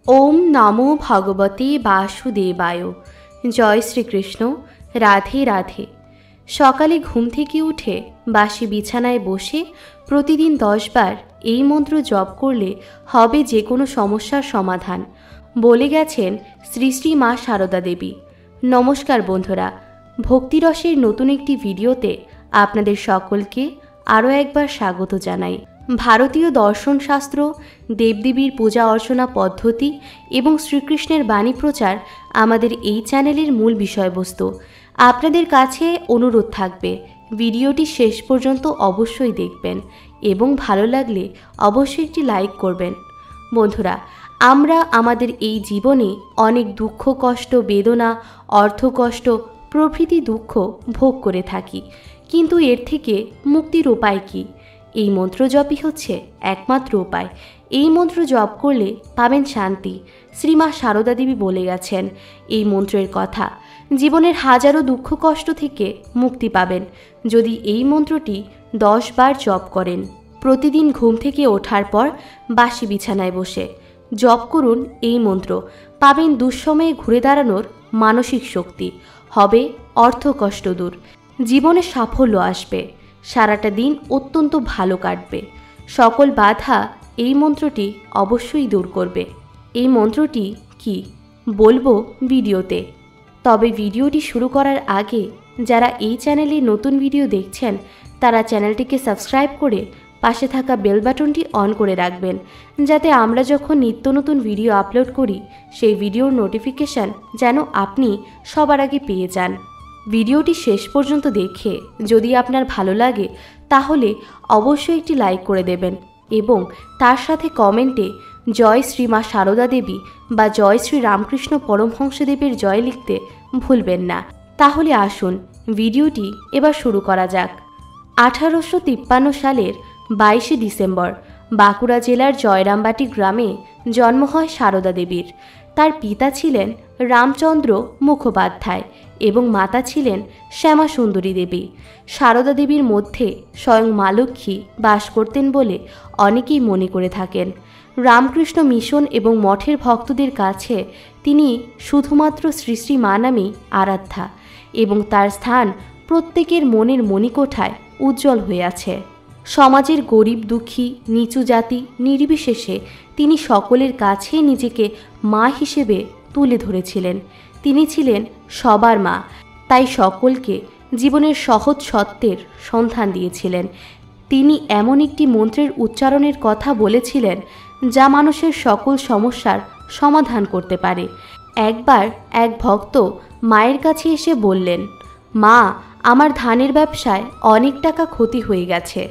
ওম নমো ভগবতে বাসুদেবায়। জয় শ্রীকৃষ্ণ। রাধে রাধে। সকালে ঘুম থেকে উঠে বাসি বিছানায় বসে প্রতিদিন 10 বার এই মন্ত্র জপ করলে হবে যে কোনো সমস্যার সমাধান বলে গেছেন শ্রী শ্রী মা সারদা দেবী। নমস্কার বন্ধুরা, ভক্তিরসের নতুন একটি ভিডিওতে আপনাদের সকলকে আরও একবার স্বাগত জানাই। ভারতীয় দর্শনশাস্ত্র, দেবদেবীর পূজা অর্চনা পদ্ধতি এবং শ্রীকৃষ্ণের বাণী প্রচার আমাদের এই চ্যানেলের মূল বিষয়বস্তু। আপনাদের কাছে অনুরোধ থাকবে ভিডিওটি শেষ পর্যন্ত অবশ্যই দেখবেন এবং ভালো লাগলে অবশ্যই একটি লাইক করবেন। বন্ধুরা, আমরা আমাদের এই জীবনে অনেক দুঃখ, কষ্ট, বেদনা, অর্থকষ্ট প্রভৃতি দুঃখ ভোগ করে থাকি, কিন্তু এর থেকে মুক্তির উপায় কী? এই মন্ত্র জপই হচ্ছে একমাত্র উপায়। এই মন্ত্র জপ করলে পাবেন শান্তি। শ্রীমা সারদা দেবী বলে গেছেন এই মন্ত্রের কথা। জীবনের হাজারো দুঃখ কষ্ট থেকে মুক্তি পাবেন যদি এই মন্ত্রটি 10 বার জপ করেন। প্রতিদিন ঘুম থেকে ওঠার পর বাসি বিছানায় বসে জপ করুন এই মন্ত্র। পাবেন দুঃসময়ে ঘুরে দাঁড়ানোর মানসিক শক্তি, হবে অর্থকষ্ট দূর, জীবনে সাফল্য আসবে, সারাটা দিন অত্যন্ত ভালো কাটবে। সকল বাধা এই মন্ত্রটি অবশ্যই দূর করবে। এই মন্ত্রটি কি বলবো ভিডিওতে, তবে ভিডিওটি শুরু করার আগে যারা এই চ্যানেলে নতুন ভিডিও দেখছেন তারা চ্যানেলটিকে সাবস্ক্রাইব করে পাশে থাকা বেল বাটনটি অন করে রাখবেন, যাতে আমরা যখন নিত্য নতুন ভিডিও আপলোড করি সেই ভিডিওর নোটিফিকেশান যেন আপনি সবার আগে পেয়ে যান। ভিডিওটি শেষ পর্যন্ত দেখে যদি আপনার ভালো লাগে তাহলে অবশ্যই একটি লাইক করে দেবেন এবং তার সাথে কমেন্টে জয় শ্রী মা সারদা দেবী বা জয় শ্রী রামকৃষ্ণ পরমহংসদেবের জয় লিখতে ভুলবেন না। তাহলে আসুন ভিডিওটি এবার শুরু করা যাক। 1853 সালের 22শে ডিসেম্বর বাঁকুড়া জেলার জয়রামবাটি গ্রামে জন্ম হয় সারদা দেবীর। তার পিতা ছিলেন রামচন্দ্র মুখোপাধ্যায় এবং মাতা ছিলেন শ্যামা সুন্দরী দেবী। সারদা দেবীর মধ্যে স্বয়ং মা লক্ষ্মী বাস করতেন বলে অনেকেই মনে করে থাকেন। রামকৃষ্ণ মিশন এবং মঠের ভক্তদের কাছে তিনি শুধুমাত্র শ্রী শ্রী মা নামেই আরাধ্যা এবং তার স্থান প্রত্যেকের মনের মণিকোঠায় উজ্জ্বল হয়ে আছে। সমাজের গরিব, দুঃখী, নিচু জাতি নির্বিশেষে তিনি সকলের কাছে নিজেকে মা হিসেবে তুলে ধরেছিলেন। তিনি ছিলেন সবার মা, তাই সকলকে জীবনের সহজ সত্যের সন্ধান দিয়েছিলেন। তিনি এমন একটি মন্ত্রের উচ্চারণের কথা বলেছিলেন যা মানুষের সকল সমস্যার সমাধান করতে পারে। একবার এক ভক্ত মায়ের কাছে এসে বললেন, মা, আমার ধানের ব্যবসায় অনেক টাকা ক্ষতি হয়ে গেছে।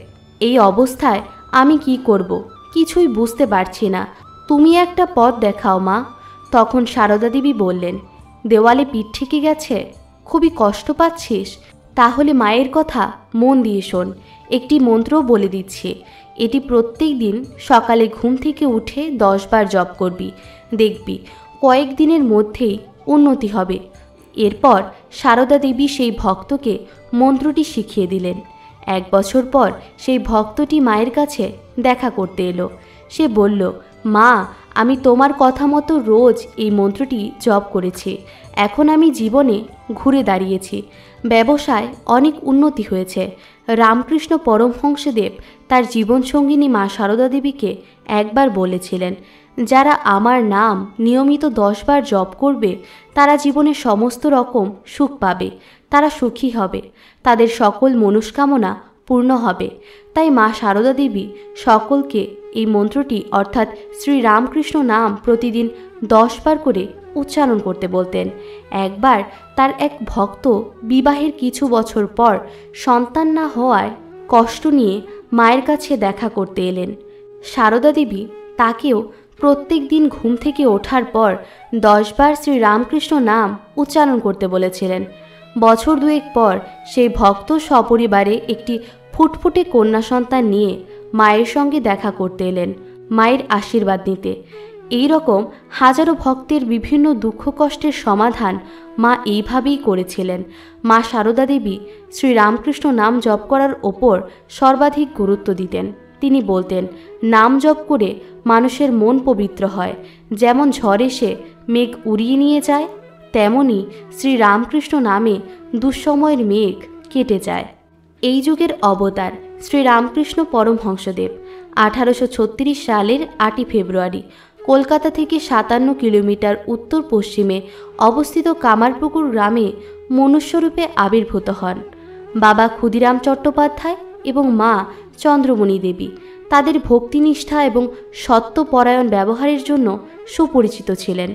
এই অবস্থায় আমি কি করব কিছুই বুঝতে পারছি না, তুমি একটা পথ দেখাও মা। তখন সারদা দেবী বললেন, দেওয়ালে পিঠ ঠেকে গেছে, খুবই কষ্ট পাচ্ছিস? তাহলে মায়ের কথা মন দিয়ে শোন। একটি মন্ত্র বলে দিচ্ছি, এটি প্রত্যেক দিন সকালে ঘুম থেকে উঠে 10 বার জপ করবি, দেখবি কয়েকদিনের মধ্যেই উন্নতি হবে। এরপর সারদা দেবী সেই ভক্তকে মন্ত্রটি শিখিয়ে দিলেন। 1 বছর পর সেই ভক্তটি মায়ের কাছে দেখা করতে এলো। সে বলল, মা, আমি তোমার কথা মতো রোজ এই মন্ত্রটি জপ করেছি, এখন আমি জীবনে ঘুরে দাঁড়িয়েছি, ব্যবসায় অনেক উন্নতি হয়েছে। রামকৃষ্ণ পরমহংসদেব তার জীবনসঙ্গিনী মা সারদা দেবীকে একবার বলেছিলেন, যারা আমার নাম নিয়মিত 10 বার জপ করবে তারা জীবনে সমস্ত রকম সুখ পাবে, তারা সুখী হবে, তাদের সকল মনস্কামনা পূর্ণ হবে। তাই মা সারদা দেবী সকলকে এই মন্ত্রটি অর্থাৎ শ্রী রামকৃষ্ণ নাম প্রতিদিন 10 বার করে উচ্চারণ করতে বলতেন। একবার তার এক ভক্ত বিবাহের কিছু বছর পর সন্তান না হওয়ায় কষ্ট নিয়ে মায়ের কাছে দেখা করতে এলেন। সারদা দেবী তাকেও প্রত্যেক দিন ঘুম থেকে ওঠার পর 10 বার শ্রী রামকৃষ্ণ নাম উচ্চারণ করতে বলেছিলেন। বছর 2 পর সেই ভক্ত সপরিবারে একটি ফুটফুটে কন্যা সন্তান নিয়ে মায়ের সঙ্গে দেখা করতে এলেন মায়ের আশীর্বাদ নিতে। এই রকম হাজারো ভক্তের বিভিন্ন দুঃখ কষ্টের সমাধান মা এইভাবেই করেছিলেন। মা সারদা দেবী শ্রী রামকৃষ্ণ নাম জপ করার ওপর সর্বাধিক গুরুত্ব দিতেন। তিনি বলতেন, নাম জপ করে মানুষের মন পবিত্র হয়। যেমন ঝড় এসে মেঘ উড়িয়ে নিয়ে যায়, তেমনি শ্রীরামকৃষ্ণ নামে দুঃসময়ের মেঘ কেটে যায়। এই যুগের অবতার শ্রীরামকৃষ্ণ পরমহংসদেব 1836 সালের 8 ফেব্রুয়ারি কলকাতা থেকে 57 কিলোমিটার উত্তর পশ্চিমে অবস্থিত কামারপুকুর গ্রামে মনুষ্যরূপে আবির্ভূত হন। বাবা ক্ষুদিরাম চট্টোপাধ্যায় এবং মা চন্দ্রমণি দেবী তাদের ভক্তিনিষ্ঠা এবং সত্যপরায়ণ ব্যবহারের জন্য সুপরিচিত ছিলেন,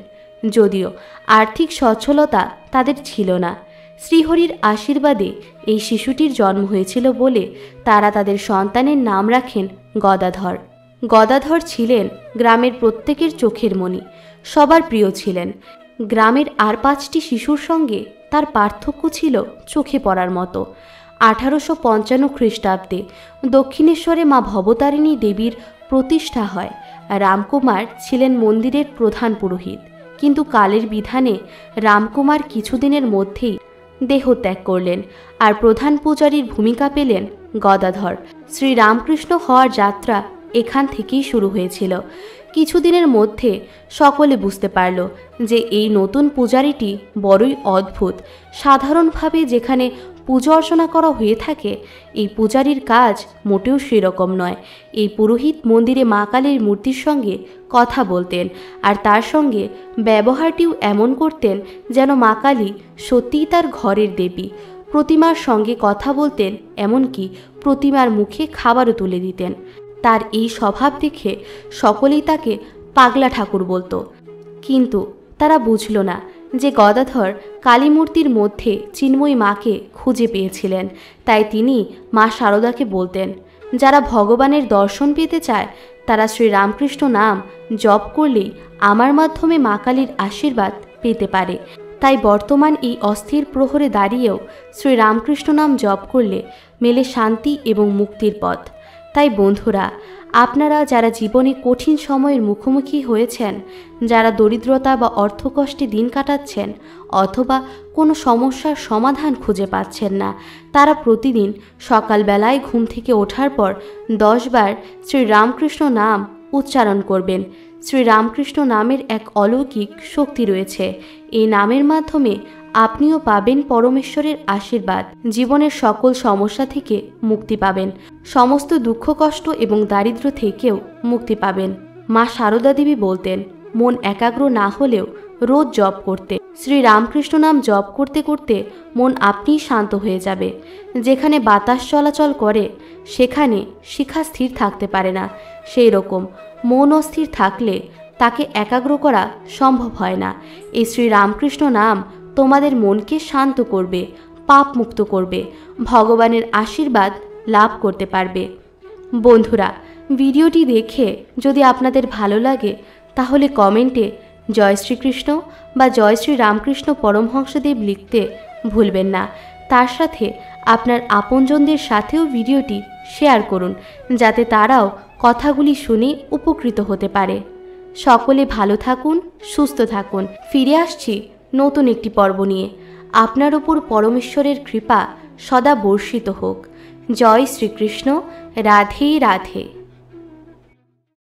যদিও আর্থিক সচ্ছলতা তাদের ছিল না। শ্রীহরির আশীর্বাদে এই শিশুটির জন্ম হয়েছিল বলে তারা তাদের সন্তানের নাম রাখেন গদাধর। গদাধর ছিলেন গ্রামের প্রত্যেকের চোখের মণি, সবার প্রিয় ছিলেন। গ্রামের আর 5টি শিশুর সঙ্গে তার পার্থক্য ছিল চোখে পড়ার মতো। 1855 খ্রিস্টাব্দে দক্ষিণেশ্বরে মা ভবতারিণী দেবীর প্রতিষ্ঠা হয়। রামকুমার ছিলেন মন্দিরের প্রধান পুরোহিত, কিন্তু কালের বিধানে রামকুমার কিছুদিনের মধ্যেই দেহত্যাগ করলেন, আর প্রধান পূজারীর ভূমিকা পেলেন গদাধর। শ্রীরামকৃষ্ণ হওয়ার যাত্রা এখান থেকেই শুরু হয়েছিল। কিছুদিনের মধ্যে সকলে বুঝতে পারল যে এই নতুন পূজারীটি বড়ই অদ্ভুত। সাধারণভাবে যেখানে পুজো অর্চনা করা হয়ে থাকে, এই পূজারীর কাজ মোটেও সেরকম নয়। এই পুরোহিত মন্দিরে মা কালীর মূর্তির সঙ্গে কথা বলতেন, আর তার সঙ্গে ব্যবহারটিও এমন করতেন যেন মা কালী সত্যিই তার ঘরের দেবী। প্রতিমার সঙ্গে কথা বলতেন, এমনকি প্রতিমার মুখে খাবারও তুলে দিতেন। তার এই স্বভাব দেখে সকলেই তাকে পাগলা ঠাকুর বলতো, কিন্তু তারা বুঝল না যে গদাধর কালীমূর্তির মধ্যে চিন্ময়ী মাকে খুঁজে পেয়েছিলেন। তাই তিনি মা শারদাকে বলতেন, যারা ভগবানের দর্শন পেতে চায় তারা শ্রীরামকৃষ্ণ নাম জপ করলেই আমার মাধ্যমে মা কালীর আশীর্বাদ পেতে পারে। তাই বর্তমান এই অস্থির প্রহরে দাঁড়িয়েও শ্রীরামকৃষ্ণ নাম জপ করলে মেলে শান্তি এবং মুক্তির পথ। তাই বন্ধুরা, আপনারা যারা জীবনে কঠিন সময়ের মুখোমুখি হয়েছেন, যারা দরিদ্রতা বা অর্থকষ্টে দিন কাটাচ্ছেন, অথবা কোনো সমস্যার সমাধান খুঁজে পাচ্ছেন না, তারা প্রতিদিন সকালবেলায় ঘুম থেকে ওঠার পর 10 বার শ্রীরামকৃষ্ণ নাম উচ্চারণ করবেন। শ্রীরামকৃষ্ণ নামের এক অলৌকিক শক্তি রয়েছে। এই নামের মাধ্যমে আপনিও পাবেন পরমেশ্বরের আশীর্বাদ। জীবনের সকল সমস্যা থেকে মুক্তি পাবেন, সমস্ত দুঃখ কষ্ট এবং দারিদ্র্য থেকেও মুক্তি পাবেন। মা শারদা দেবী বলতেন, মন একাগ্র না হলেও রোজ জপ করতে। শ্রীরামকৃষ্ণ নাম জপ করতে করতে মন আপনিই শান্ত হয়ে যাবে। যেখানে বাতাস চলাচল করে সেখানে শিখা স্থির থাকতে পারে না, সেই রকম মন অস্থির থাকলে তাকে একাগ্র করা সম্ভব হয় না। এই শ্রীরামকৃষ্ণ নাম তোমাদের মনকে শান্ত করবে, পাপ মুক্ত করবে, ভগবানের আশীর্বাদ লাভ করতে পারবে। বন্ধুরা, ভিডিওটি দেখে যদি আপনাদের ভালো লাগে তাহলে কমেন্টে জয় শ্রীকৃষ্ণ বা জয় শ্রী রামকৃষ্ণ পরমহংসদেব লিখতে ভুলবেন না। তার সাথে আপনার আপনজনদের সাথেও ভিডিওটি শেয়ার করুন, যাতে তারাও কথাগুলি শুনে উপকৃত হতে পারে। সকলে ভালো থাকুন, সুস্থ থাকুন। ফিরে আসছি নতুন একটি পর্ব নিয়ে। আপনার উপর পরমেশ্বরের কৃপা সদা বর্ষিত হোক। জয় শ্রীকৃষ্ণ। রাধে রাধে।